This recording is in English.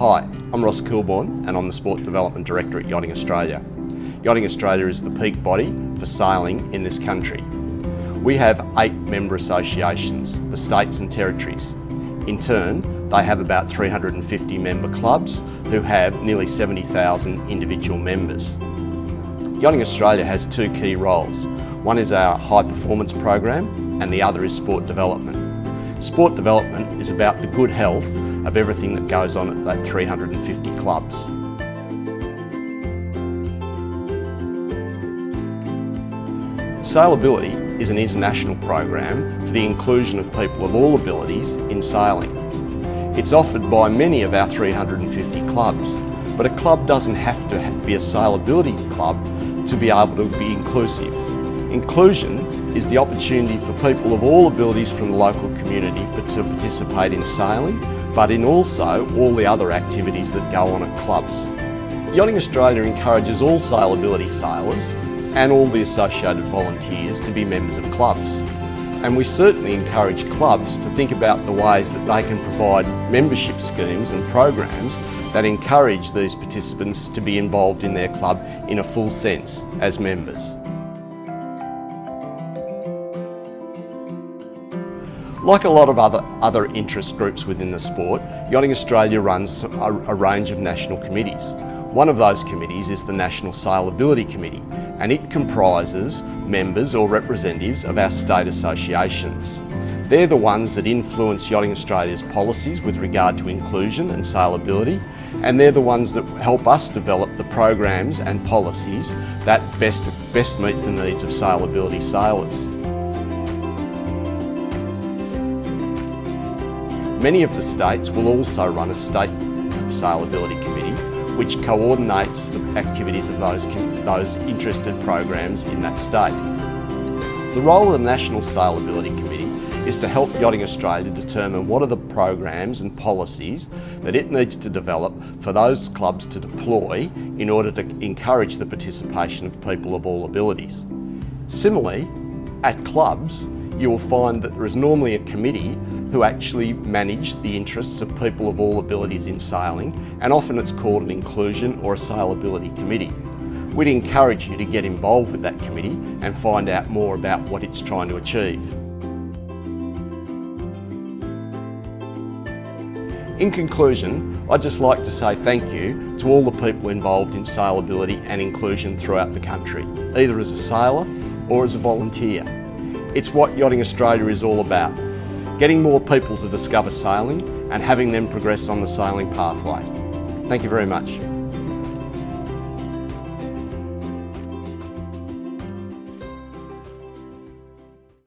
Hi, I'm Ross Kilborn and I'm the Sport Development Director at Yachting Australia. Yachting Australia is the peak body for sailing in this country. We have 8 member associations, the states and territories. In turn, they have about 350 member clubs who have nearly 70,000 individual members. Yachting Australia has 2 key roles. One is our high performance program and the other is sport development. Sport development is about the good health of everything that goes on at that 350 clubs. Sailability is an international program for the inclusion of people of all abilities in sailing. It's offered by many of our 350 clubs, but a club doesn't have to be a sailability club to be able to be inclusive. Inclusion is the opportunity for people of all abilities from the local community to participate in sailing, but in also all the other activities that go on at clubs. Yachting Australia encourages all sailability sailors and all the associated volunteers to be members of clubs. And we certainly encourage clubs to think about the ways that they can provide membership schemes and programs that encourage these participants to be involved in their club in a full sense as members. Like a lot of other interest groups within the sport, Yachting Australia runs a range of national committees. One of those committees is the National Sailability Committee, and it comprises members or representatives of our state associations. They're the ones that influence Yachting Australia's policies with regard to inclusion and sailability, and they're the ones that help us develop the programs and policies that best meet the needs of sailability sailors. Many of the states will also run a state sailability committee which coordinates the activities of those interested programs in that state. The role of the National Sailability Committee is to help Yachting Australia determine what are the programs and policies that it needs to develop for those clubs to deploy in order to encourage the participation of people of all abilities. Similarly, at clubs, you will find that there is normally a committee who actually manage the interests of people of all abilities in sailing, and often it's called an inclusion or a sailability committee. We'd encourage you to get involved with that committee and find out more about what it's trying to achieve. In conclusion, I'd just like to say thank you to all the people involved in sailability and inclusion throughout the country, either as a sailor or as a volunteer. It's what Yachting Australia is all about, getting more people to discover sailing and having them progress on the sailing pathway. Thank you very much.